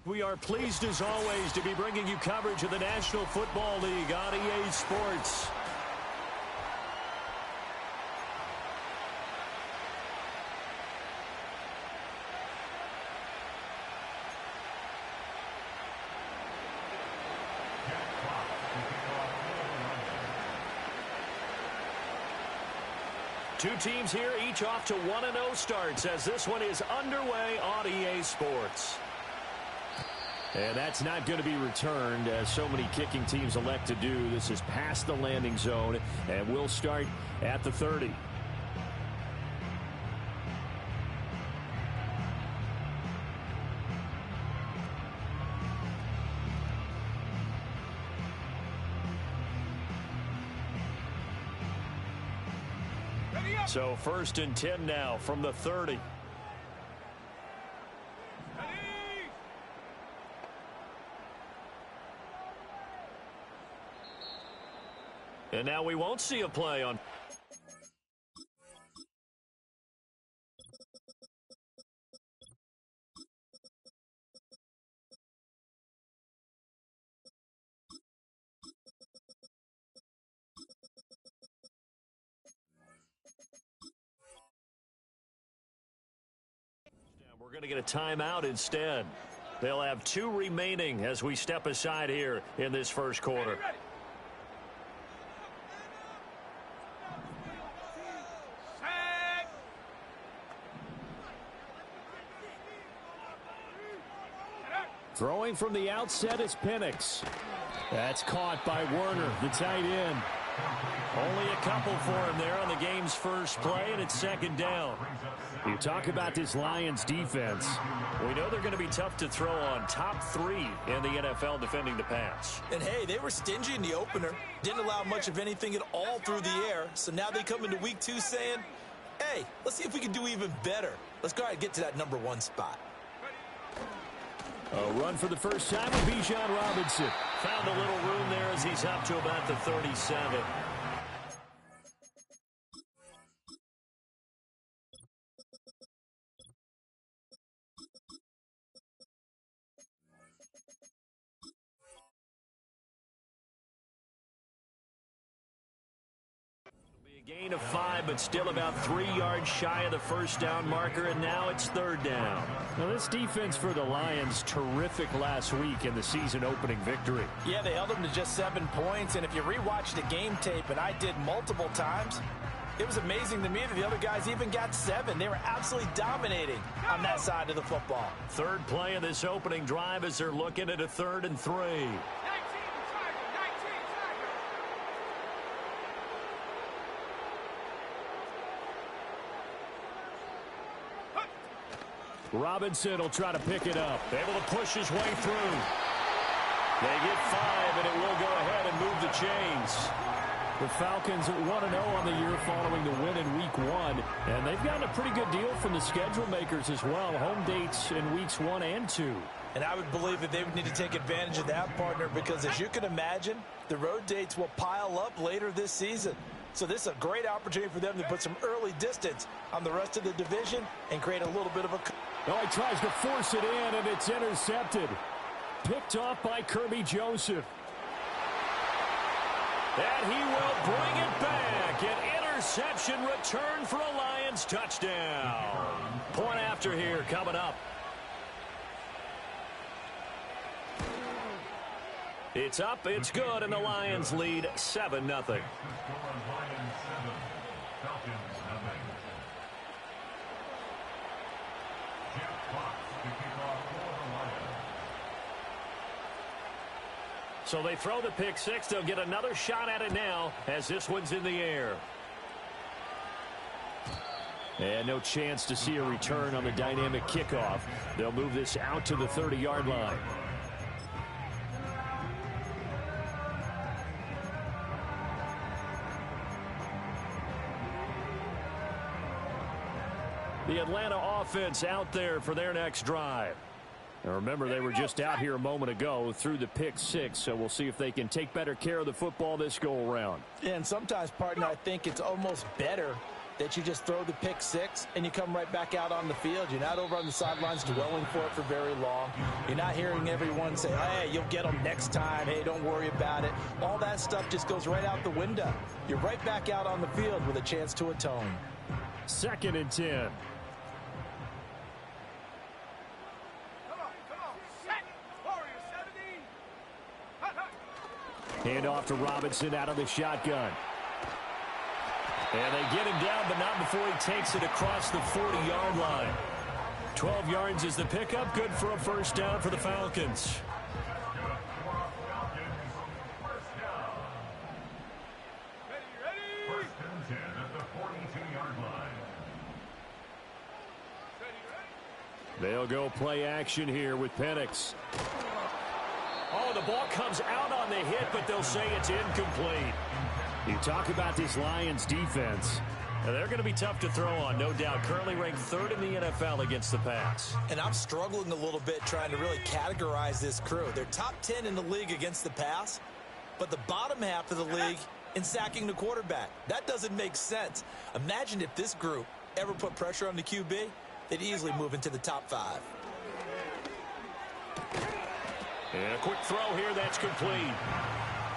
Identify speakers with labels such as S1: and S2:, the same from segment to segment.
S1: We are pleased as always to be bringing you coverage of the National Football League on EA Sports. Two teams here, each off to 1-0 starts as this one is underway on EA Sports. And that's not going to be returned, as so many kicking teams elect to do. This is past the landing zone, and we'll start at the 30. So 1st and 10 now from the 30. And now we won't see a play on. We're going to get a timeout instead. They'll have 2 remaining as we step aside here in this first quarter. Throwing from the outset is Penix. That's caught by Werner, the tight end. Only a couple for him there on the game's first play, and it's 2nd down. You talk about this Lions defense. We know they're going to be tough to throw on. Top 3 in the NFL defending the pass.
S2: And, hey, they were stingy in the opener. Didn't allow much of anything at all through the air. So now they come into week 2 saying, hey, let's see if we can do even better. Let's go ahead and get to that number 1 spot.
S1: A run for the first time with Bijan Robinson. Found a little room there as he's up to about the 37. Gain of 5, but still about 3 yards shy of the first down marker, and now it's 3rd down. Now, this defense for the Lions, terrific last week in the season-opening victory.
S2: Yeah, they held them to just 7 points, and if you rewatch the game tape, and I did multiple times, it was amazing to me that the other guys even got 7. They were absolutely dominating on that side of the football.
S1: 3rd play of this opening drive as they're looking at a 3rd and 3. Robinson will try to pick it up. Able to push his way through. They get 5, and it will go ahead and move the chains. The Falcons 1-0 on the year following the win in Week 1. And they've gotten a pretty good deal from the schedule makers as well. Home dates in Weeks 1 and 2.
S2: And I would believe that they would need to take advantage of that, partner, because as you can imagine, the road dates will pile up later this season. So this is a great opportunity for them to put some early distance on the rest of the division and create a little bit of a...
S1: Oh, he tries to force it in, and it's intercepted. Picked off by Kirby Joseph. And he will bring it back. An interception return for a Lions touchdown. Point after here coming up. It's up, it's good, and the Lions lead 7-0. So they throw the pick 6. They'll get another shot at it now as this one's in the air. And no chance to see a return on the dynamic kickoff. They'll move this out to the 30-yard line. The Atlanta offense out there for their next drive. Now remember, they were just out here a moment ago through the pick 6, so we'll see if they can take better care of the football this go-around.
S2: And sometimes, partner, I think it's almost better that you just throw the pick six and you come right back out on the field. You're not over on the sidelines dwelling for it for very long. You're not hearing everyone say, hey, you'll get them next time. Hey, don't worry about it. All that stuff just goes right out the window. You're right back out on the field with a chance to atone.
S1: 2nd and 10. Hand off to Robinson out of the shotgun. And they get him down, but not before he takes it across the 40-yard line. 12 yards is the pickup. Good for a first down for the Falcons.
S3: First and 10 at the 42-yard line.
S1: They'll go play action here with Penix. Oh, the ball comes out on the hit, but they'll say it's incomplete. You talk about this Lions defense. Now, they're going to be tough to throw on, no doubt. Currently ranked 3rd in the NFL against the pass.
S2: And I'm struggling a little bit trying to really categorize this crew. They're top 10 in the league against the pass, but the bottom half of the league in sacking the quarterback. That doesn't make sense. Imagine if this group ever put pressure on the QB, they'd easily move into the top 5.
S1: And a quick throw here, that's complete.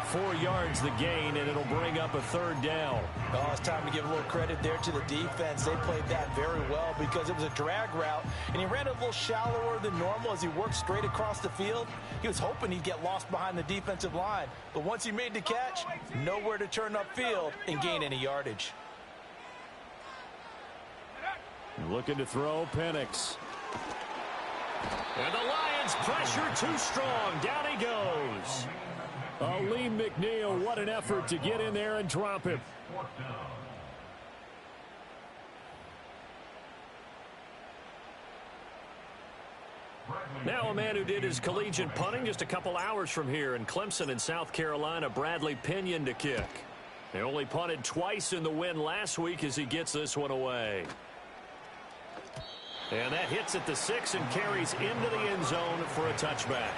S1: 4 yards the gain, and it'll bring up a 3rd down.
S2: Oh, it's time to give a little credit there to the defense. They played that very well because it was a drag route, and he ran a little shallower than normal as he worked straight across the field. He was hoping he'd get lost behind the defensive line, but once he made the catch, nowhere to turn upfield and gain any yardage.
S1: Looking to throw, Penix. And the Lions pressure too strong. Down he goes. Aleem McNeil, what an effort to get in there and drop him. Now a man who did his collegiate punting just a couple hours from here in Clemson in South Carolina, Bradley Pinion to kick. They only punted twice in the win last week as he gets this one away. And that hits at the 6 and carries into the end zone for a touchback.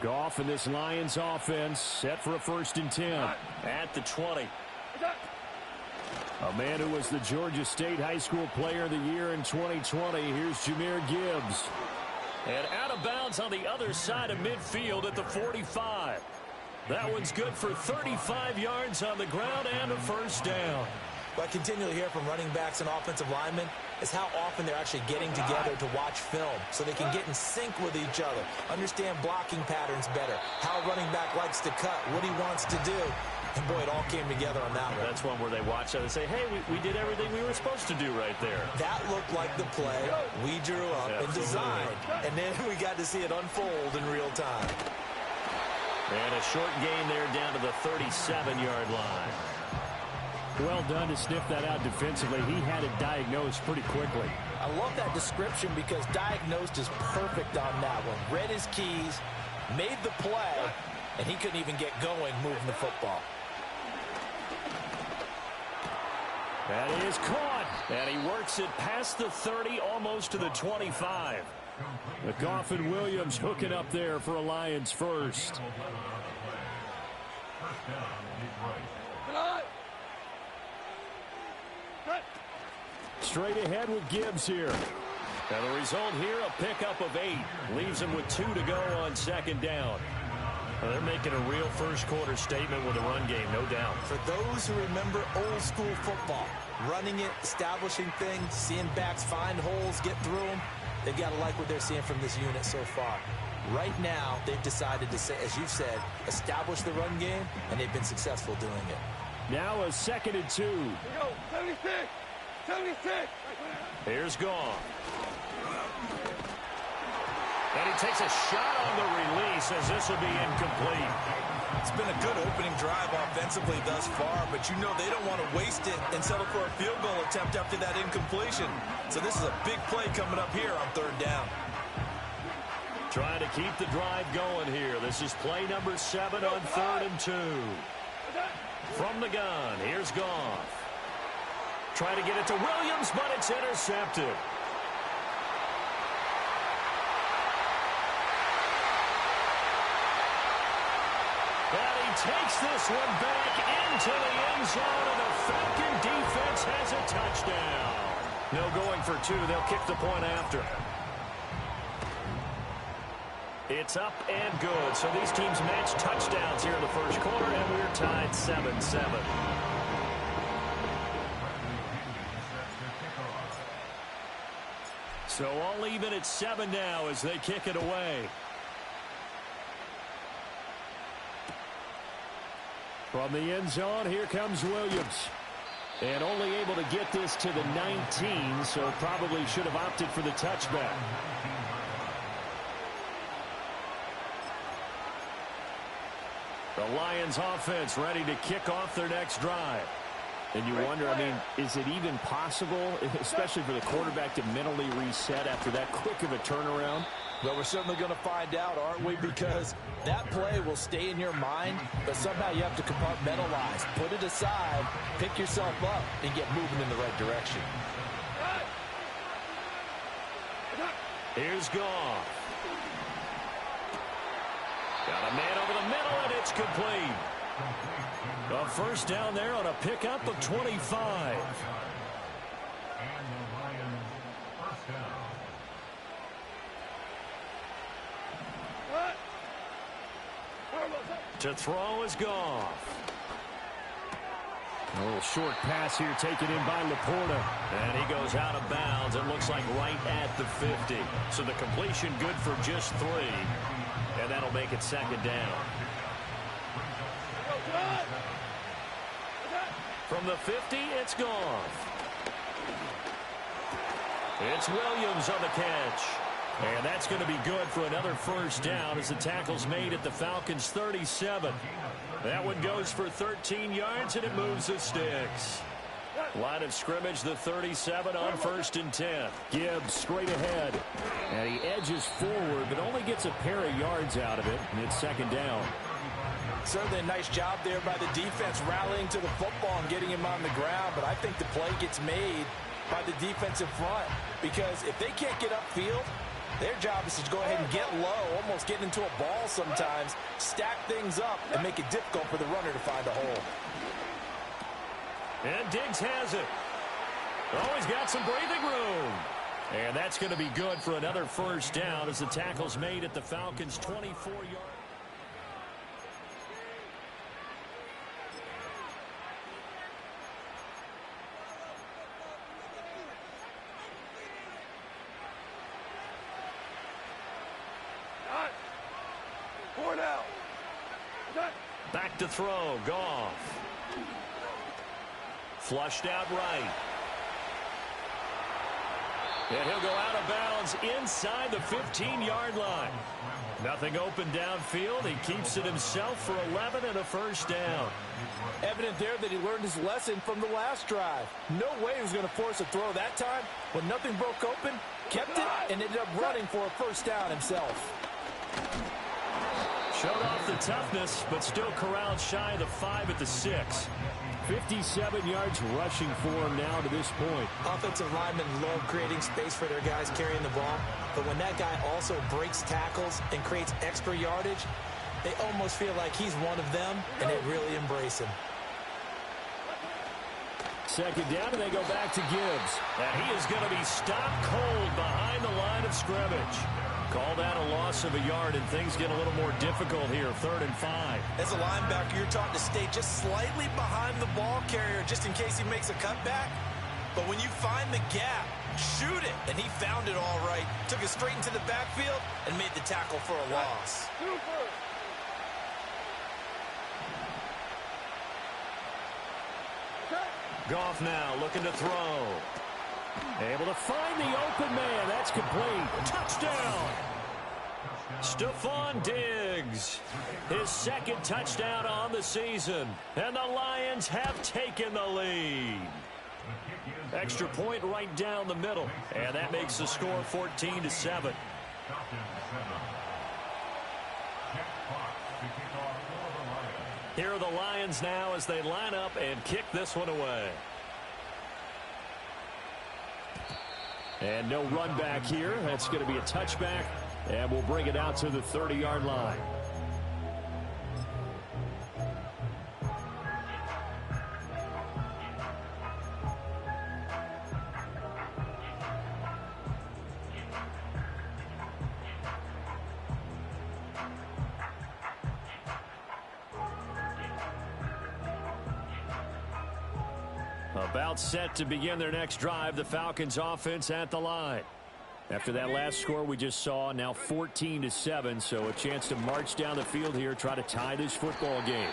S1: Goff and this Lions offense set for a 1st and 10 at the 20. A man who was the Georgia State High School Player of the Year in 2020. Here's Jahmyr Gibbs. And out of bounds on the other side of midfield at the 45. That one's good for 35 yards on the ground and a 1st down.
S2: What I continually hear from running backs and offensive linemen is how often they're actually getting together to watch film so they can get in sync with each other, understand blocking patterns better, how a running back likes to cut, what he wants to do. And, boy, it all came together on that one.
S1: That's one where they watch that and say, hey, we did everything we were supposed to do right there.
S2: That looked like the play we drew up and designed. And then we got to see it unfold in real time.
S1: And a short gain there down to the 37-yard line. Well done to sniff that out defensively. He had it diagnosed pretty quickly.
S2: I love that description because diagnosed is perfect on that one. Read his keys, made the play, and he couldn't even get going moving the football.
S1: That is caught. And he works it past the 30, almost to the 25. The Goff and Williams hooking up there for a Lions first. Straight ahead with Gibbs here. And the result here, a pickup of 8. Leaves him with 2 to go on 2nd down. Well, they're making a real first-quarter statement with a run game, no doubt.
S2: For those who remember old-school football, running it, establishing things, seeing backs find holes, get through them, they've got to like what they're seeing from this unit so far. Right now, they've decided to, say, as you've said, establish the run game, and they've been successful doing it.
S1: Now a 2nd and 2.
S4: Here we go, 76! 76!
S1: Here's Goff. And he takes a shot on the release as this will be incomplete.
S2: It's been a good opening drive offensively thus far, but you know they don't want to waste it and settle for a field goal attempt after that incompletion. So this is a big play coming up here on 3rd down.
S1: Trying to keep the drive going here. This is play number 7 on 3rd and 2. From the gun, here's Goff. Trying to get it to Williams, but it's intercepted. And he takes this one back into the end zone, and the Falcon defense has a touchdown. No going for 2. They'll kick the point after. It's up and good. So these teams match touchdowns here in the first quarter, and we're tied 7-7. So all even at 7 now as they kick it away. From the end zone, here comes Williams. And only able to get this to the 19, so probably should have opted for the touchback. The Lions offense ready to kick off their next drive. And you wonder, I mean, is it even possible, especially for the quarterback, to mentally reset after that quick of a turnaround?
S2: Well, we're certainly going to find out, aren't we? Because that play will stay in your mind, but somehow you have to compartmentalize. Put it aside, pick yourself up, and get moving in the right direction.
S1: Here's Goff. Got a man over the middle, and it's complete. A first down there on a pickup of 25.
S3: And the Lions first down.
S1: To throw is Goff. A little short pass here taken in by Laporta. And he goes out of bounds. It looks like right at the 50. So the completion good for just 3. And that'll make it second down. From the 50, it's Goff. It's Williams on the catch. And that's going to be good for another first down as the tackle's made at the Falcons' 37. That one goes for 13 yards, and it moves the sticks. Line of scrimmage, the 37 on 1st and 10. Gibbs straight ahead. And he edges forward, but only gets a pair of yards out of it, and it's second down.
S2: Certainly a nice job there by the defense rallying to the football and getting him on the ground, but I think the play gets made by the defensive front because if they can't get upfield, their job is to go ahead and get low, almost get into a ball sometimes, stack things up, and make it difficult for the runner to find a hole.
S1: And Diggs has it. Oh, he's got some breathing room. And that's going to be good for another first down as the tackle's made at the Falcons' 24-yard. Back to throw, Goff. Flushed out right. And he'll go out of bounds inside the 15-yard line. Nothing open downfield. He keeps it himself for 11 and a first down.
S2: Evident there that he learned his lesson from the last drive. No way he was going to force a throw that time. When nothing broke open, kept it, and ended up running for a first down himself.
S1: Showed off the toughness, but still corralled shy of the 5 at the 6. 57 yards rushing for him now to this point.
S5: Offensive linemen love creating space for their guys carrying the ball, but when that guy also breaks tackles and creates extra yardage, they almost feel like he's one of them, and they really embrace him.
S1: Second down, and they go back to Gibbs. And he is going to be stopped cold behind the line of scrimmage. Call that a loss of a yard, and things get a little more difficult here, 3rd and 5.
S2: As a linebacker, you're taught to stay just slightly behind the ball carrier just in case he makes a cutback. But when you find the gap, shoot it. And he found it all right. Took it straight into the backfield and made the tackle for a loss.
S1: Goff now looking to throw. Able to find the open man. That's complete. Touchdown. Stephon Diggs. His second touchdown on the season. And the Lions have taken the lead. Extra point right down the middle. And that makes the score 14-7. Lions now as they line up and kick this one away. And no run back here. That's going to be a touchback, and we'll bring it out to the 30-yard line. About set to begin their next drive, the Falcons offense at the line. After that last score we just saw, now 14-7, so a chance to march down the field here, try to tie this football game.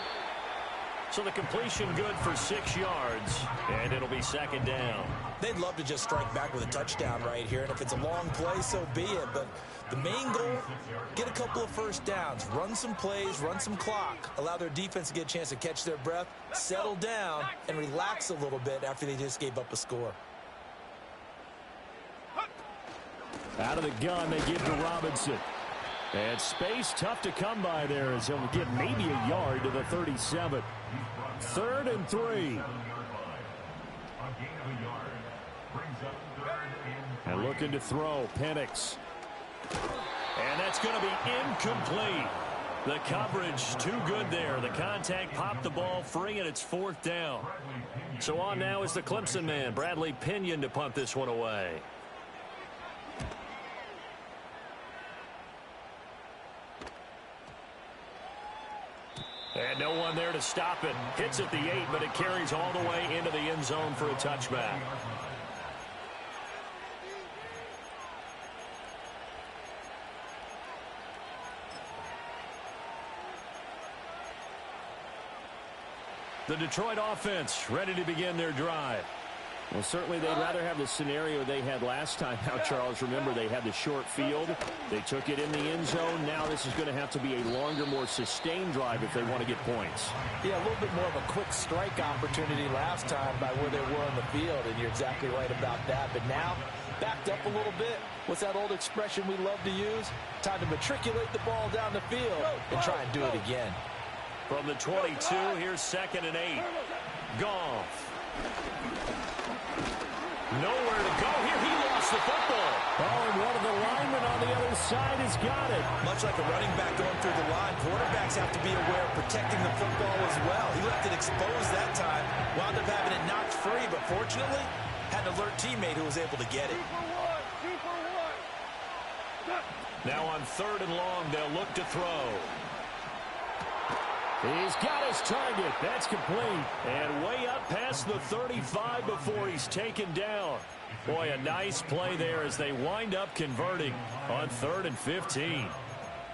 S1: So the completion good for 6 yards, and it'll be second down.
S5: They'd love to just strike back with a touchdown right here, and if it's a long play, so be it. But the main goal, get a couple of first downs, run some plays, run some clock, allow their defense to get a chance to catch their breath, settle down, and relax a little bit after they just gave up a score.
S1: Out of the gun, they give to Robinson. And space tough to come by there as he'll get maybe a yard to the 37. 3rd and 3. And looking to throw, Penix. And that's going to be incomplete. The coverage too good there. The contact popped the ball free, and it's 4th down. So on now is the Clemson man, Bradley Pinion, to punt this one away. And no one there to stop it. Hits at the 8, but it carries all the way into the end zone for a touchback. The Detroit offense ready to begin their drive. Well, certainly they'd rather have the scenario they had last time out, Charles. Remember, they had the short field. They took it in the end zone. Now this is going to have to be a longer, more sustained drive if they want to get points.
S2: Yeah, a little bit more of a quick strike opportunity last time by where they were on the field, and you're exactly right about that. But now, backed up a little bit. What's that old expression we love to use? Time to matriculate the ball down the field and try and do it again.
S1: From the 22, here's 2nd and 8. Goff. Nowhere to go here. He lost the football. Oh, and one of the linemen on the other side has got it.
S5: Much like a running back going through the line, quarterbacks have to be aware of protecting the football as well. He left it exposed that time, wound up having it knocked free, but fortunately, had an alert teammate who was able to get it.
S1: Now on 3rd and long, they'll look to throw. He's got his target. That's complete. And way up past the 35 before he's taken down. Boy, a nice play there as they wind up converting on 3rd and 15.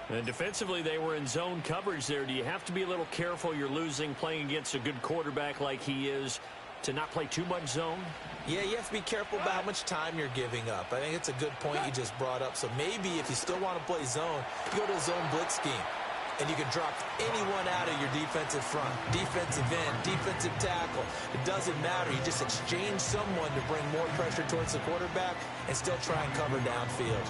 S1: And defensively, they were in zone coverage there. Do you have to be a little careful? You're losing playing against a good quarterback like he is to not play too much zone?
S5: Yeah, you have to be careful about how much time you're giving up. I think it's a good point you just brought up. So maybe if you still want to play zone, you go to a zone blitz scheme. And you can drop anyone out of your defensive front, defensive end, defensive tackle. It doesn't matter. You just exchange someone to bring more pressure towards the quarterback and still try and cover downfield.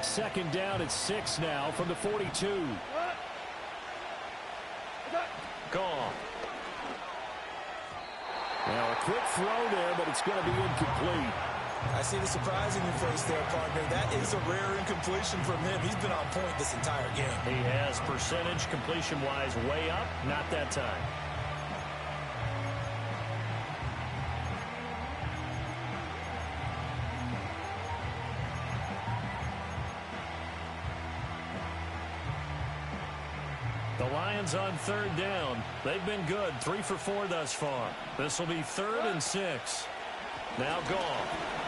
S1: 2nd down at 6 now from the 42. Gone. Now a quick throw there, but it's going to be incomplete.
S5: I see the surprise in your face there, partner. That is a rare incompletion from him. He's been on point this entire game.
S1: He has percentage completion-wise way up. Not that time. The Lions on 3rd down. They've been good. 3 for 4 thus far. This will be 3rd and 6. Now Goff.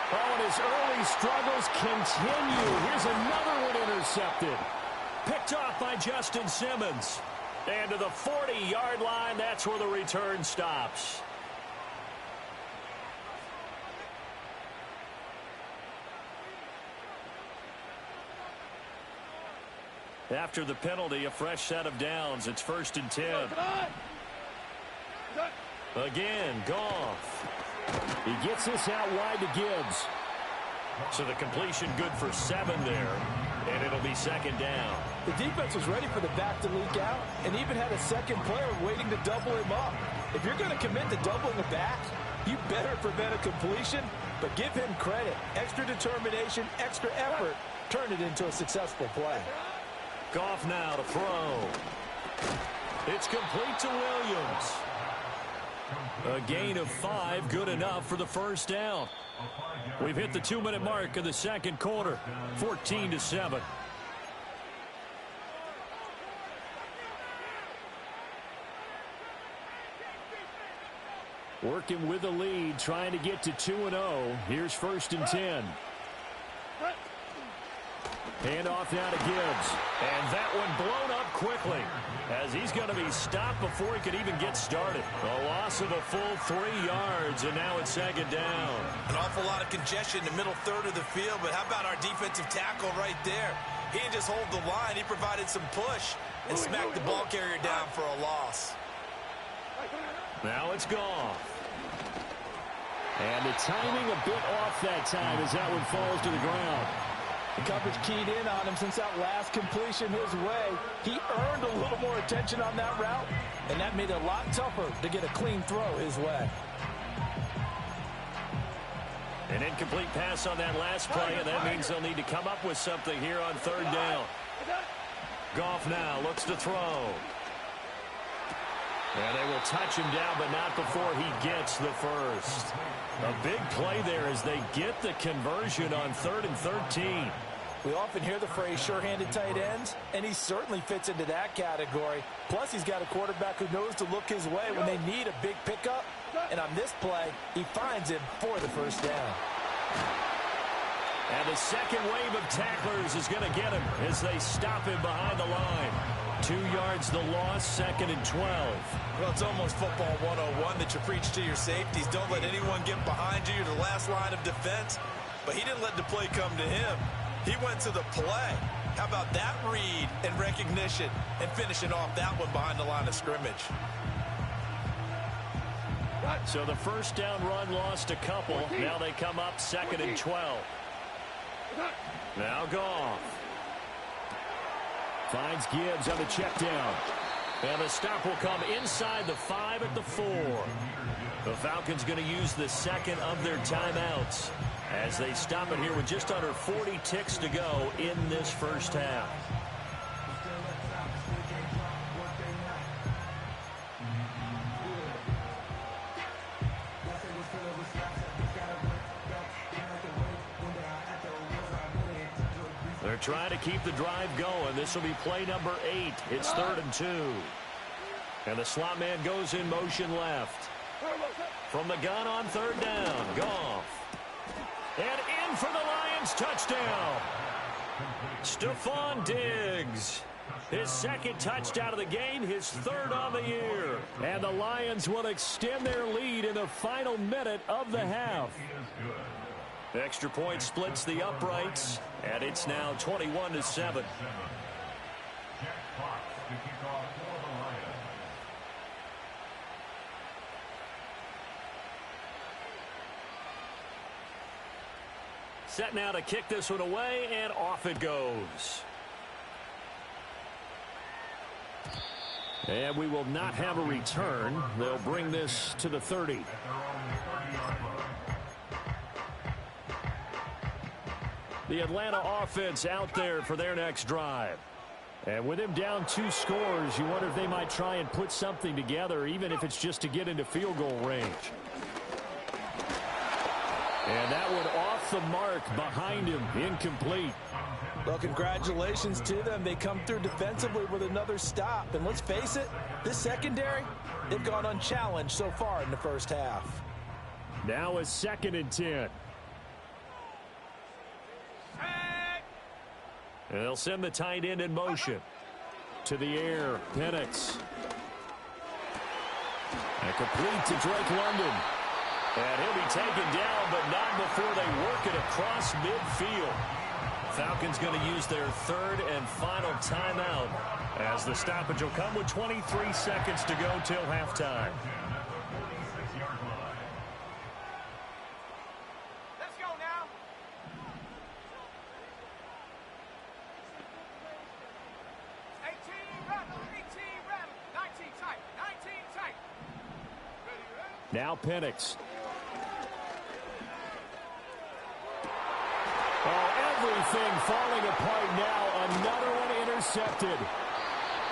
S1: Oh, and his early struggles continue. Here's another one intercepted. Picked off by Justin Simmons. And to the 40-yard line, that's where the return stops. After the penalty, a fresh set of downs. It's 1st and 10. Again, Goff. He gets this out wide to Gibbs. So the completion good for 7 there. And it'll be second down.
S2: The defense was ready for the back to leak out and even had a second player waiting to double him up. If you're going to commit to doubling the back, you better prevent a completion, but give him credit. Extra determination, extra effort, turn it into a successful play.
S1: Goff now to throw. It's complete to Williams. A gain of 5, good enough for the first down. We've hit the 2-minute mark of the second quarter, 14-7. Working with the lead, trying to get to 2-0. Here's 1st and 10. Handoff now to Gibbs. And that one blown up quickly as he's going to be stopped before he could even get started. A loss of a full 3 yards, and now it's second down.
S5: An awful lot of congestion in the middle third of the field, but how about our defensive tackle right there? He didn't just hold the line. He provided some push and smacked the ball carrier down for a loss.
S1: Now it's Goff. And the timing a bit off that time as that one falls to the ground.
S2: The coverage keyed in on him since that last completion his way. He earned a little more attention on that route, and that made it a lot tougher to get a clean throw his way.
S1: An incomplete pass on that last play, and that means they'll need to come up with something here on 3rd down. Goff now looks to throw. And they will touch him down, but not before he gets the first. A big play there as they get the conversion on 3rd and 13.
S2: We often hear the phrase sure-handed tight ends, and he certainly fits into that category. Plus, he's got a quarterback who knows to look his way when they need a big pickup. And on this play, he finds him for the first down.
S1: And the second wave of tacklers is going to get him as they stop him behind the line. 2 yards the loss, 2nd and 12.
S5: Well, it's almost football 101 that you preach to your safeties. Don't let anyone get behind you. You're the last line of defense. But he didn't let the play come to him. He went to the play. How about that read and recognition and finishing off that one behind the line of scrimmage?
S1: So the first down run lost a couple. Now they come up 2nd and 12. Now Goff. Finds Gibbs on the check down. And the stop will come inside the 5 at the 4. The Falcons going to use the second of their timeouts as they stop it here with just under 40 ticks to go in this first half. They're trying to keep the drive going. This will be play number 8. It's 3rd and 2. And the slot man goes in motion left. From the gun on 3rd down, Goff. And in for the Lions, touchdown. Stephon Diggs. His 2nd touchdown of the game, his 3rd on the year. And the Lions will extend their lead in the final minute of the half. Extra point splits the uprights, and it's now 21-7.
S3: Jack Fox to kick off for the Lions.
S1: Set now to kick this one away, and off it goes. And we will not have a return. They'll bring this to the 30. The Atlanta offense out there for their next drive. And with him down 2 scores, you wonder if they might try and put something together, even if it's just to get into field goal range. And that one off the mark behind him, incomplete.
S2: Well, congratulations to them. They come through defensively with another stop. And let's face it, this secondary, they've gone unchallenged so far in the first half.
S1: Now a 2nd and 10. And they'll send the tight end in motion. To the air, Penix. And complete to Drake London. And he'll be taken down, but not before they work it across midfield. Falcons going to use their 3rd and final timeout as the stoppage will come with 23 seconds to go till halftime. Now Penix. Oh, everything falling apart now. Another one intercepted.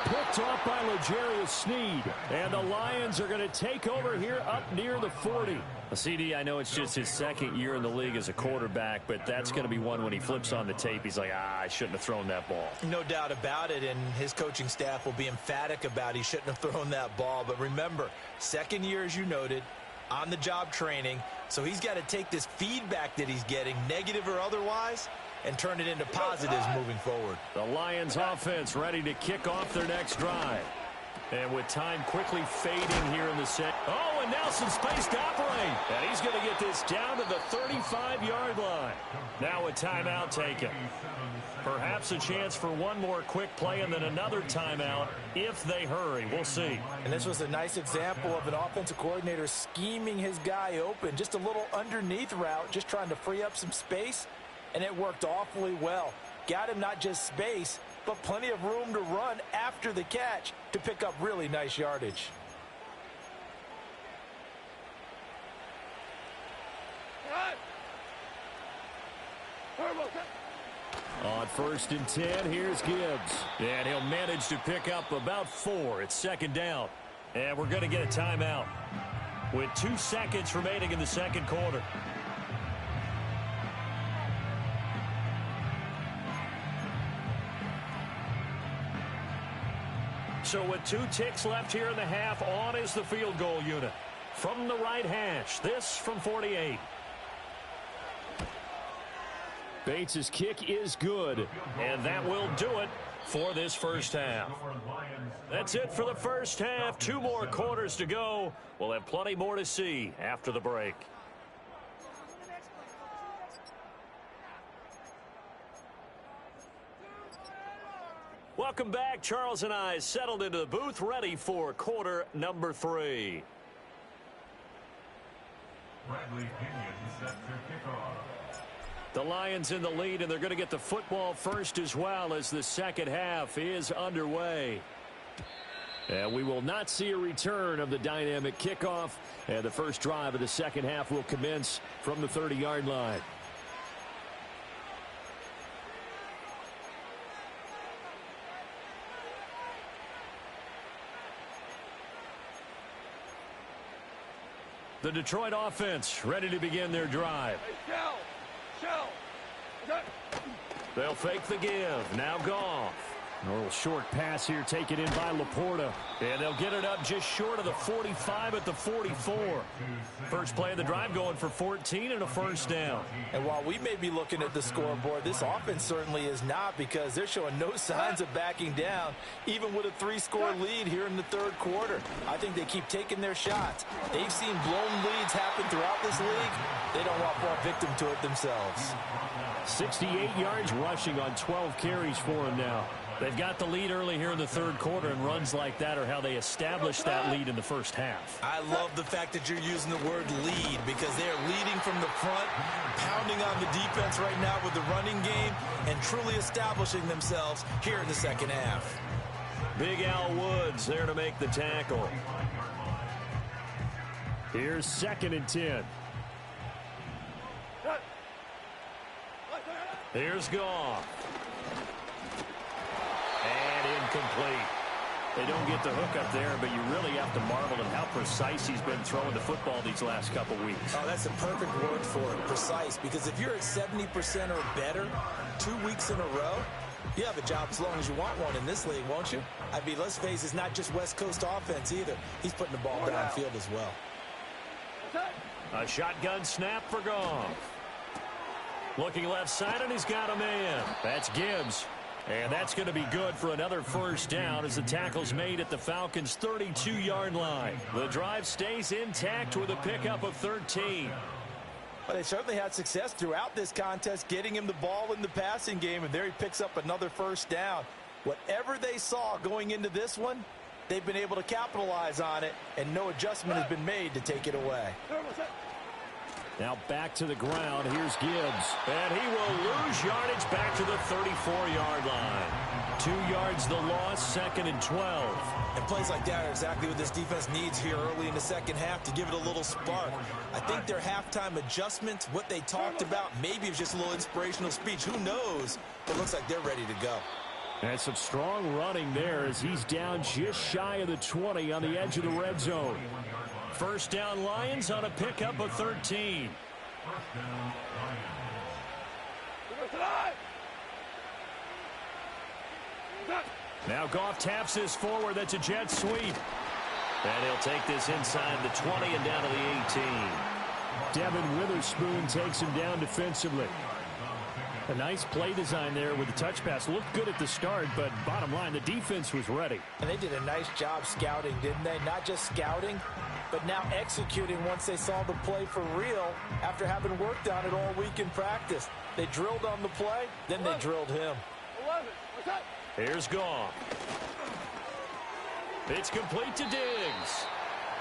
S1: Picked off by L'Jarius Sneed. And the Lions are going to take over here up near the 40.
S6: CD, I know it's just his second year in the league as a quarterback, but that's going to be one when he flips on the tape. He's like, I shouldn't have thrown that ball.
S5: No doubt about it, and his coaching staff will be emphatic about he shouldn't have thrown that ball. But remember, second year, as you noted, on-the-job training, so he's got to take this feedback that he's getting, negative or otherwise, and turn it into positives moving forward.
S1: The Lions offense ready to kick off their next drive. And with time quickly fading here in the set. Oh, and now some space to operate. And he's going to get this down to the 35-yard line. Now a timeout taken. Perhaps a chance for one more quick play and then another timeout if they hurry. We'll see.
S5: And this was a nice example of an offensive coordinator scheming his guy open. Just a little underneath route, just trying to free up some space. And it worked awfully well. Got him not just space, but plenty of room to run after the catch to pick up really nice yardage.
S1: On 1st and 10, here's Gibbs. And he'll manage to pick up about 4. It's second down. And we're going to get a timeout with 2 seconds remaining in the second quarter. So with 2 ticks left here in the half, on is the field goal unit. From the right hash, this from 48. Bates' kick is good, and that will do it for this first half. That's it for the first half. 2 more quarters to go. We'll have plenty more to see after the break. Welcome back. Charles and I settled into the booth, ready for quarter number 3.
S3: Bradley Pinion set to kick off.
S1: The Lions in the lead, and they're going to get the football first as well as the second half is underway. And we will not see a return of the dynamic kickoff, and the first drive of the second half will commence from the 30-yard line. The Detroit offense ready to begin their drive. They'll fake the give. Now Goff. A little short pass here taken in by Laporta. And they'll get it up just short of the 45 at the 44. First play of the drive going for 14 and a first down.
S5: And while we may be looking at the scoreboard, this offense certainly is not, because they're showing no signs of backing down, even with a 3-score lead here in the third quarter. I think they keep taking their shots. They've seen blown leads happen throughout this league. They don't want to fall victim to it themselves.
S1: 68 yards rushing on 12 carries for him now. They've got the lead early here in the third quarter, and runs like that are how they established that lead in the first half.
S5: I love the fact that you're using the word lead, because they're leading from the front, pounding on the defense right now with the running game, and truly establishing themselves here in the second half.
S1: Big Al Woods there to make the tackle. Here's 2nd and 10. Here's Goff. And incomplete. They don't get the hook up there, but you really have to marvel at how precise he's been throwing the football these last couple weeks.
S5: Oh, that's the perfect word for it, precise. Because if you're at 70% or better 2 weeks in a row, you have a job as long as you want one in this league, won't you? I mean, let's face it, it's not just West Coast offense either. He's putting the ball downfield as well.
S1: A shotgun snap for Goff. Looking left side, and he's got a man. That's Gibbs. And that's going to be good for another first down as the tackle's made at the Falcons' 32-yard line. The drive stays intact with a pickup of 13.
S5: Well, they certainly had success throughout this contest, getting him the ball in the passing game, and there he picks up another first down. Whatever they saw going into this one, they've been able to capitalize on it, and no adjustment has been made to take it away.
S1: Now back to the ground. Here's Gibbs. And he will lose yardage back to the 34-yard line. 2 yards the loss, 2nd and 12.
S5: And plays like that are exactly what this defense needs here early in the second half to give it a little spark. I think their halftime adjustments, what they talked about, maybe it was just a little inspirational speech. Who knows? But it looks like they're ready to go.
S1: And some strong running there as he's down just shy of the 20 on the edge of the red zone. First down Lions on a pickup of 13. Now Goff taps this forward. That's a jet sweep. And he'll take this inside the 20 and down to the 18. Devin Witherspoon takes him down defensively. A nice play design there with the touch pass. Looked good at the start, but bottom line, the defense was ready.
S2: And they did a nice job scouting, didn't they? Not just scouting, but now executing once they saw the play for real after having worked on it all week in practice. They drilled on the play, then they drilled him.
S4: 11. What's that?
S1: Here's Goff. It's complete to Diggs.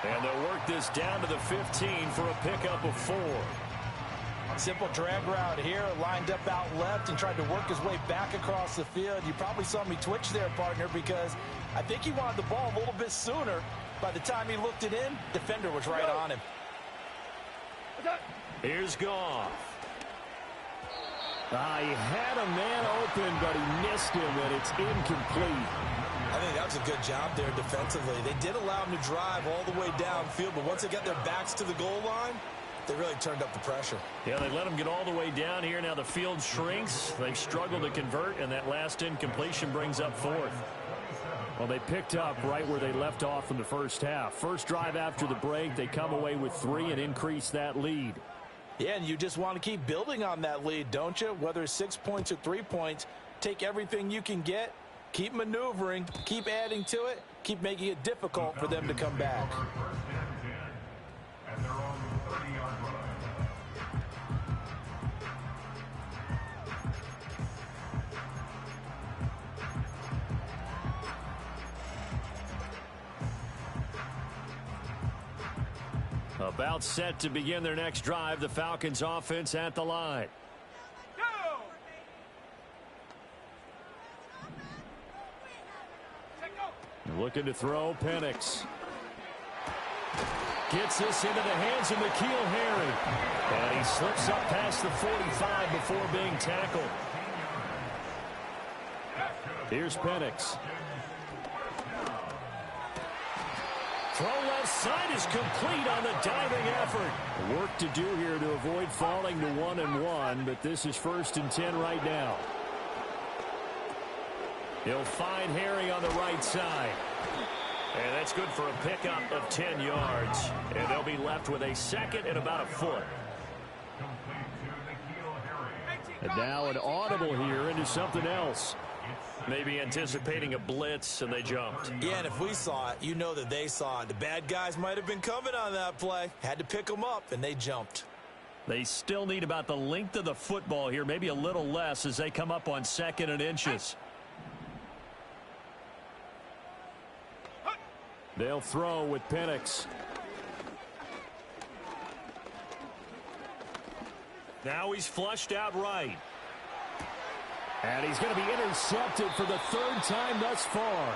S1: And they'll work this down to the 15 for a pickup of 4.
S2: Simple drag route here, lined up out left and tried to work his way back across the field. You probably saw me twitch there, partner, because I think he wanted the ball a little bit sooner. By the time he looked it in, defender was right on him.
S1: Here's Goff. He had a man open, but he missed him, and it's incomplete.
S5: I think that was a good job there defensively. They did allow him to drive all the way downfield, but once they got their backs to the goal line, they really turned up the pressure.
S1: Yeah, they let him get all the way down here. Now the field shrinks. They struggle to convert, and that last incompletion brings up 4th. Well, they picked up right where they left off in the first half. First drive after the break, they come away with 3 and increase that lead.
S2: Yeah, and you just want to keep building on that lead, don't you? Whether it's 6 points or 3 points, take everything you can get, keep maneuvering, keep adding to it, keep making it difficult for them to come back.
S3: And they're on the 30-yard line.
S1: About set to begin their next drive. The Falcons offense at the line. Looking to throw, Penix. Gets this into the hands of N'Keal Harry. And he slips up past the 45 before being tackled. Here's Penix. Throw left side is complete on the diving effort. Work to do here to avoid falling to 1-1, but this is 1st and 10 right now. He'll find Harry on the right side. And that's good for a pickup of 10 yards. And they'll be left with a 2nd and about a foot. And now an audible here into something else. Maybe anticipating a blitz, and they jumped.
S5: Yeah, and if we saw it, you know that they saw it. The bad guys might have been coming on that play. Had to pick them up, and they jumped.
S1: They still need about the length of the football here, maybe a little less as they come up on 2nd and inches. They'll throw with Penix. Now he's flushed out right. And he's going to be intercepted for the 3rd time thus far.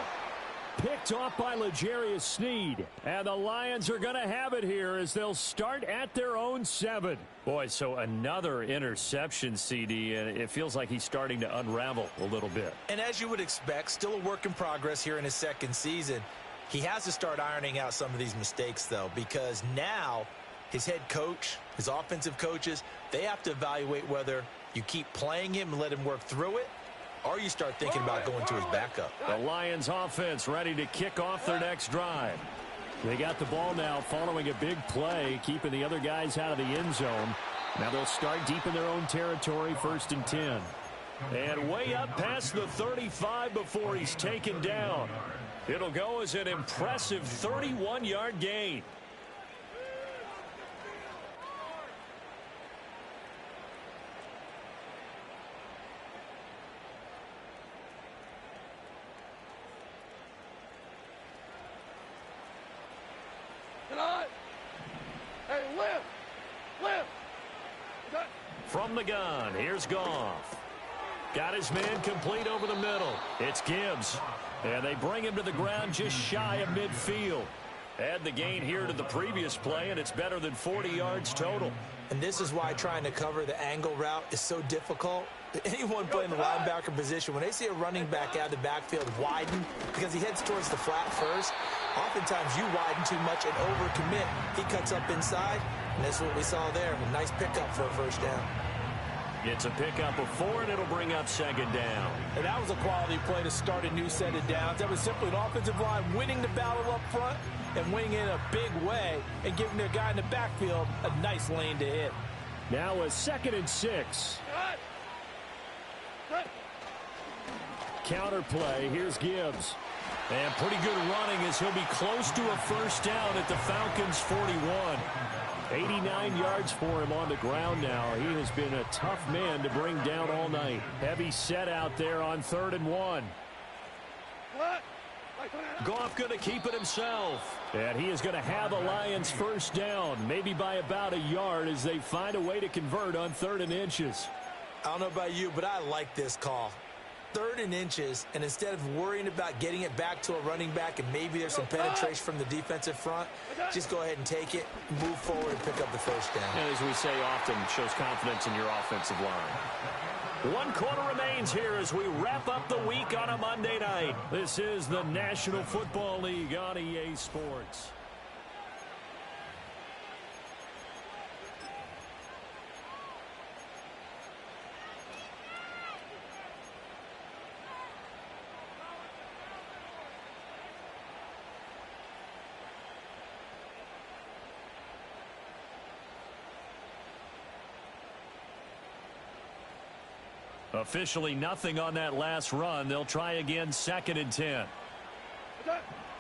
S1: Picked off by L'Jarius Sneed. And the Lions are going to have it here as they'll start at their own 7. Boy, so another interception, CD, and it feels like he's starting to unravel a little bit.
S5: And as you would expect, still a work in progress here in his 2nd season. He has to start ironing out some of these mistakes, though, because now his head coach, his offensive coaches, they have to evaluate whether you keep playing him and let him work through it, or you start thinking about going to his backup.
S1: The Lions offense ready to kick off their next drive. They got the ball now following a big play, keeping the other guys out of the end zone. Now they'll start deep in their own territory, 1st and 10. And way up past the 35 before he's taken down. It'll go as an impressive 31-yard gain.
S4: Hey, lift!
S1: From the gun, here's Goff. Got his man complete over the middle. It's Gibbs. And they bring him to the ground just shy of midfield. Add the gain here to the previous play, and it's better than 40 yards total.
S5: And this is why trying to cover the angle route is so difficult. Anyone playing the linebacker position, when they see a running back out of the backfield widen because he heads towards the flat first, oftentimes you widen too much and overcommit. He cuts up inside, and that's what we saw there. A nice pickup for a first down.
S1: It's a pickup of 4, and it'll bring up second down.
S2: And that was a quality play to start a new set of downs. That was simply an offensive line winning the battle up front and winning in a big way and giving their guy in the backfield a nice lane to hit.
S1: Now a 2nd and 6. Counter play. Here's Gibbs. And pretty good running as he'll be close to a first down at the Falcons' 41. 89 yards for him on the ground now. He has been a tough man to bring down all night. Heavy set out there on 3rd and 1. Goff going to keep it himself. And he is going to have the Lions first down, maybe by about a yard as they find a way to convert on 3rd and inches.
S5: I don't know about you, but I like this call. 3rd and inches, and instead of worrying about getting it back to a running back and maybe there's some penetration from the defensive front, just go ahead and take it, move forward, and pick up the first down.
S6: And as we say often, shows confidence in your offensive line.
S1: 1 quarter remains here as we wrap up the week on a Monday night. This is the National Football League on EA Sports. Officially nothing on that last run. They'll try again, 2nd and 10.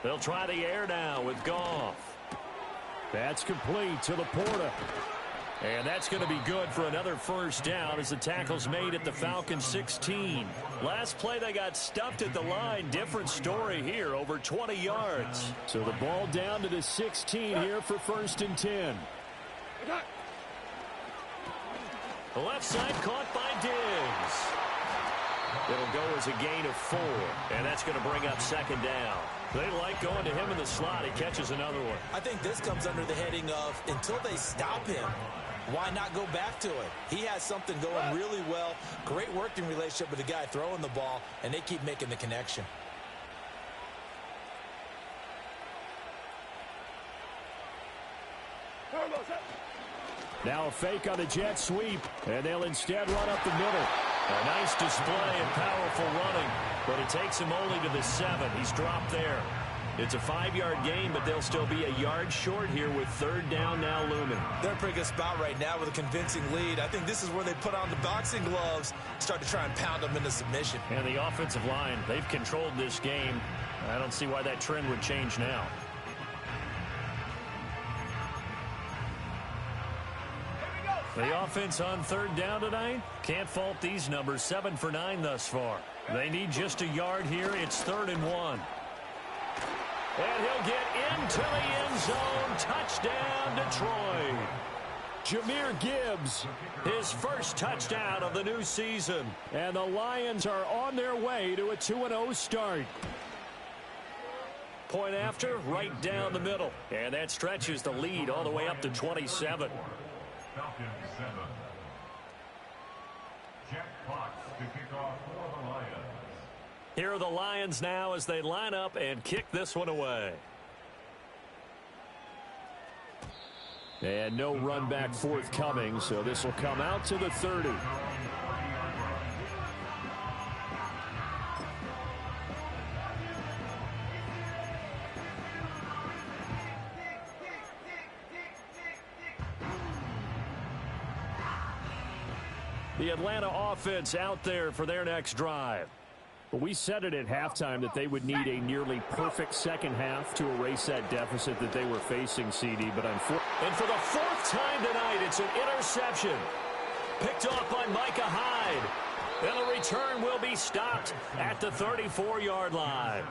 S1: They'll try the air now with Goff. That's complete to Laporta. And that's going to be good for another first down as the tackle's made at the Falcons' 16. Last play they got stuffed at the line. Different story here, over 20 yards. So the ball down to the 16 here for 1st and 10. The left side caught by Diggs. It'll go as a gain of 4, and that's going to bring up 2nd down. They like going to him in the slot. He catches another one.
S5: I think this comes under the heading of until they stop him, why not go back to it? He has something going really well. Great working relationship with the guy throwing the ball, and they keep making the connection.
S1: Now a fake on the jet sweep, and they'll instead run up the middle. A nice display and powerful running, but it takes him only to the 7. He's dropped there. It's a 5-yard gain, but they'll still be a yard short here with 3rd down now looming.
S5: They're in a pretty good spot right now with a convincing lead. I think this is where they put on the boxing gloves, start to try and pound them into submission.
S1: And the offensive line, they've controlled this game. I don't see why that trend would change now. The offense on 3rd down tonight, can't fault these numbers. 7 for 9 thus far. They need just a yard here. It's 3rd and 1. And he'll get into the end zone. Touchdown, Detroit. Jahmyr Gibbs, his first touchdown of the new season. And the Lions are on their way to a 2-0 start. Point after, right down the middle. And that stretches the lead all the way up to 27.
S3: Falcons 7. Jack Fox to kick off for the Lions.
S1: Here are the Lions now as they line up and kick this one away. And no run back forthcoming, so this will come out to the 30. The Atlanta offense out there for their next drive. But we said it at halftime that they would need a nearly perfect second half to erase that deficit that they were facing, CD. But unfortunately, and for the 4th time tonight, it's an interception. Picked off by Micah Hyde. And the return will be stopped at the 34-yard line.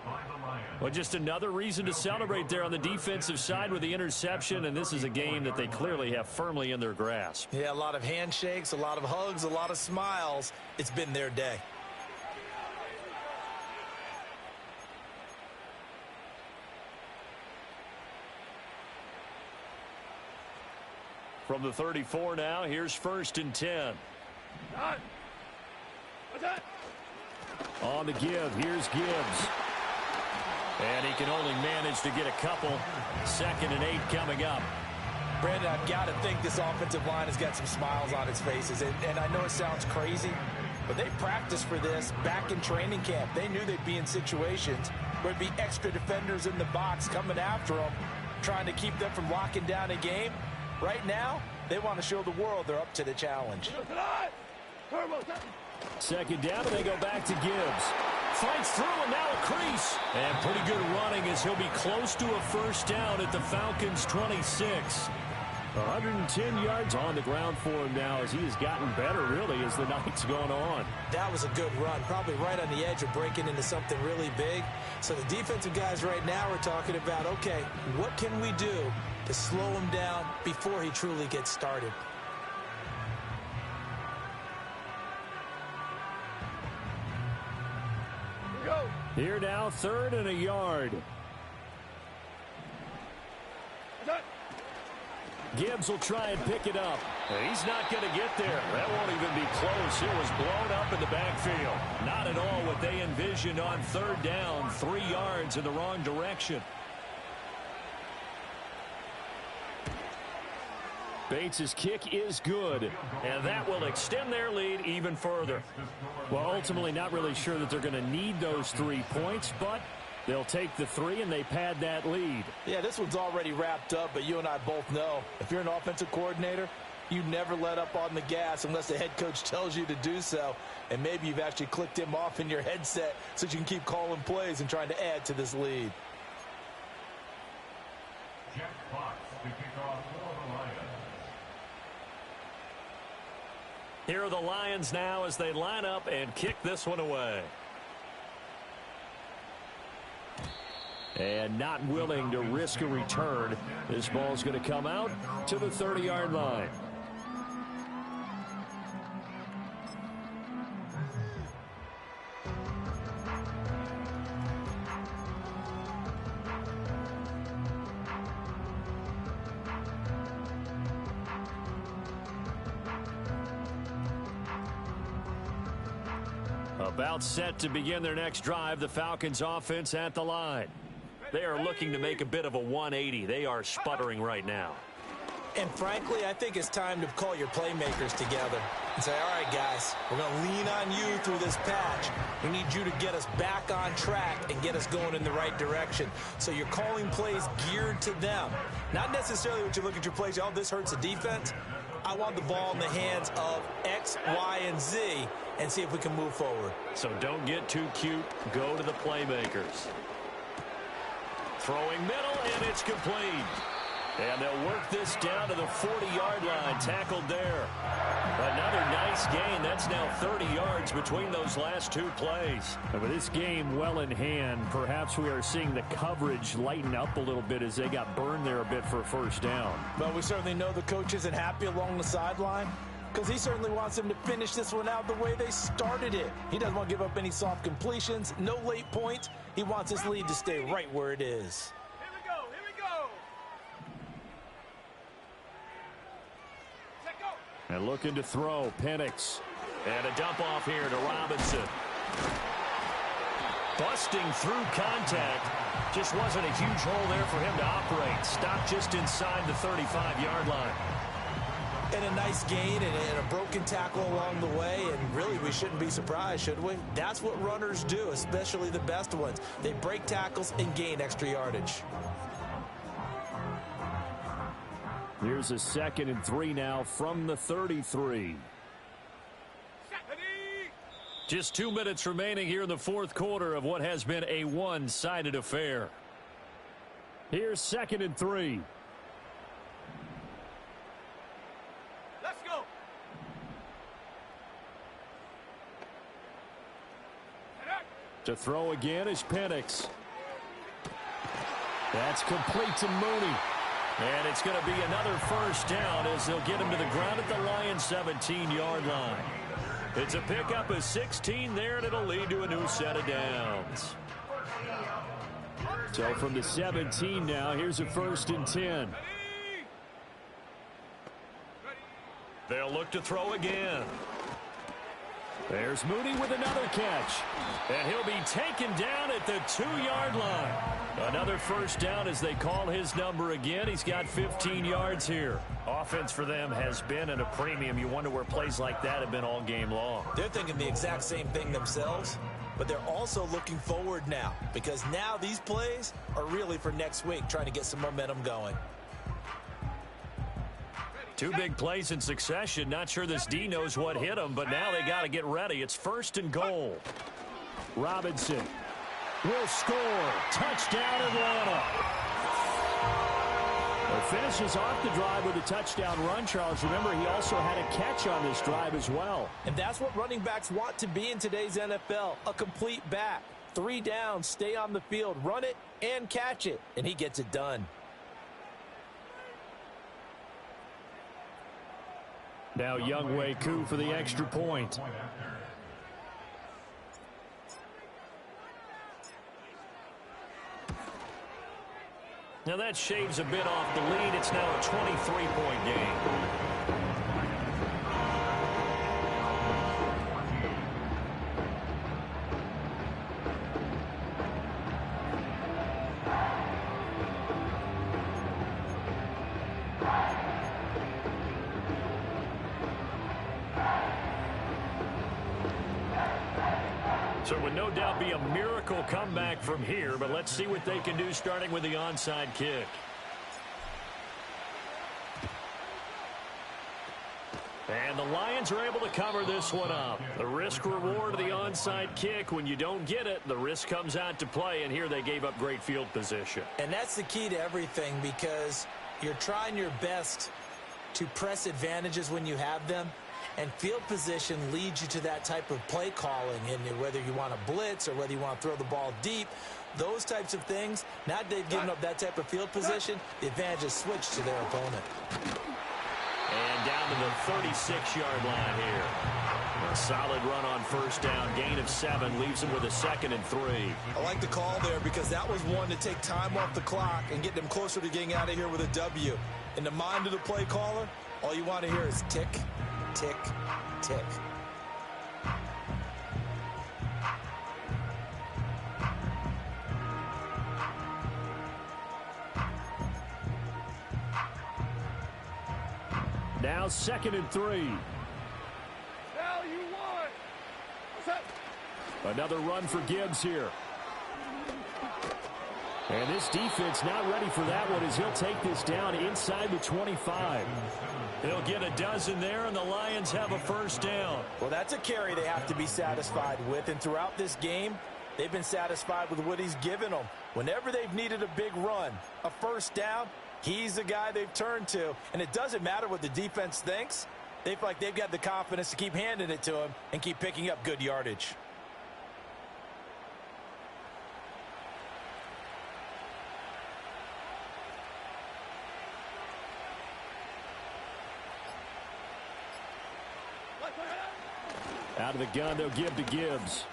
S3: By the Lions.
S1: Well, just another reason to celebrate there on the defensive side with the interception, and this is a game that they clearly have firmly in their grasp.
S2: Yeah, a lot of handshakes, a lot of hugs, a lot of smiles. It's been their day.
S1: From the 34 now, here's 1st and 10. On the give, here's Gibbs. And he can only manage to get a couple. 2nd and 8 coming up.
S2: Brandon, I've got to think this offensive line has got some smiles on its faces. And I know it sounds crazy, but they practiced for this back in training camp. They knew they'd be in situations where there'd be extra defenders in the box coming after them, trying to keep them from locking down a game. Right now, they want to show the world they're up to the challenge.
S1: 2nd down, and they go back to Gibbs. Fights through, and now a crease. And pretty good running as he'll be close to a 1st down at the Falcons' 26. 110 yards on the ground for him now as he has gotten better, really, as the night's gone on.
S5: That was a good run, probably right on the edge of breaking into something really big. So the defensive guys right now are talking about, okay, what can we do to slow him down before he truly gets started?
S1: Here now, 3rd and a yard. Gibbs will try and pick it up. He's not going to get there. That won't even be close. It was blown up in the backfield. Not at all what they envisioned on 3rd down. 3 yards in the wrong direction. Bates' kick is good, and that will extend their lead even further. Well, ultimately not really sure that they're going to need those 3 points, but they'll take the 3 and they pad that lead.
S2: Yeah, this one's already wrapped up, but you and I both know if you're an offensive coordinator, you never let up on the gas unless the head coach tells you to do so. And maybe you've actually clicked him off in your headset so you can keep calling plays and trying to add to this lead.
S3: Jeff Fox to kick off for the Lions.
S1: Here are the Lions now as they line up and kick this one away. And not willing to risk a return. This ball's going to come out to the 30-yard line. About set to begin their next drive, the Falcons offense at the line. They are looking to make a bit of a 180. They are sputtering right now.
S5: And frankly, I think it's time to call your playmakers together and say, all right, guys, we're going to lean on you through this patch. We need you to get us back on track and get us going in the right direction. So you're calling plays geared to them. Not necessarily what you look at your plays, oh, this hurts the defense. I want the ball in the hands of X, Y, and Z and see if we can move forward.
S1: So don't get too cute. Go to the playmakers. Throwing middle, and it's complete. And they'll work this down to the 40-yard line. Tackled there. Another nice gain. That's now 30 yards between those last 2 plays. And with this game well in hand, perhaps we are seeing the coverage lighten up a little bit as they got burned there a bit for a 1st down.
S2: Well, we certainly know the coach isn't happy along the sideline because he certainly wants them to finish this one out the way they started it. He doesn't want to give up any soft completions, no late points. He wants his lead to stay right where it is.
S4: Here we go. Here we go. Set go.
S1: And looking to throw, Penix. And a dump off here to Robinson. Busting through contact. Just wasn't a huge hole there for him to operate. Stopped just inside the 35-yard line.
S5: And a nice gain and a broken tackle along the way, and really we shouldn't be surprised, should we? That's what runners do, especially the best ones. They break tackles and gain extra yardage.
S1: Here's a 2nd and 3 now from the 33. Just 2 minutes remaining here in the 4th quarter of what has been a one-sided affair. Here's 2nd and 3.
S4: Let's go.
S1: To throw again is Penix. That's complete to Mooney. And it's going to be another first down as they'll get him to the ground at the Lions' 17-yard line. It's a pickup of 16 there, and it'll lead to a new set of downs. So from the 17 now, here's a 1st and 10. They'll look to throw again. There's Mooney with another catch. And he'll be taken down at the 2-yard line. Another first down as they call his number again. He's got 15 yards here. Offense for them has been at a premium. You wonder where plays like that have been all game long.
S5: They're thinking the exact same thing themselves, but they're also looking forward now because now these plays are really for next week, trying to get some momentum going.
S1: 2 big plays in succession. Not sure this D knows what hit him, but now they got to get ready. It's 1st and goal. Robinson will score. Touchdown, Atlanta. Well, finishes off the drive with a touchdown run, Charles. Remember, he also had a catch on this drive as well.
S5: And that's what running backs want to be in today's NFL, a complete back. 3 downs, stay on the field, run it, and catch it. And he gets it done.
S1: Now Younghoe Koo for the extra point. Now that shaves a bit off the lead. It's now a 23-point game. So it would no doubt be a miracle comeback from here, but let's see what they can do starting with the onside kick. And the Lions are able to cover this one up. The risk-reward of the onside kick, when you don't get it, the risk comes out to play, and here they gave up great field position.
S5: And that's the key to everything because you're trying your best to press advantages when you have them. And field position leads you to that type of play calling, and whether you want to blitz or whether you want to throw the ball deep, those types of things. Now that they've given up that type of field position, the advantage is switched to their opponent.
S1: And down to the 36-yard line here. A solid run on first down. Gain of 7 leaves them with a 2nd and 3.
S5: I like the call there because that was one to take time off the clock and get them closer to getting out of here with a W. In the mind of the play caller, all you want to hear is tick, tick, tick.
S1: Now 2nd and 3.
S4: Now you won. Set.
S1: Another run for Gibbs here. And this defense not ready for that one as he'll take this down inside the 25. He'll get a dozen there, and the Lions have a first down.
S2: Well, that's a carry they have to be satisfied with, and throughout this game, they've been satisfied with what he's given them. Whenever they've needed a big run, a first down, he's the guy they've turned to. And it doesn't matter what the defense thinks. They feel like they've got the confidence to keep handing it to him and keep picking up good yardage.
S1: Out of the gun, they'll give to Gibbs.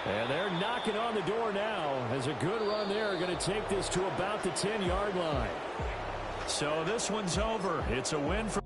S1: And they're knocking on the door now as a good run there. Going to take this to about the 10-yard line. So this one's over. It's a win for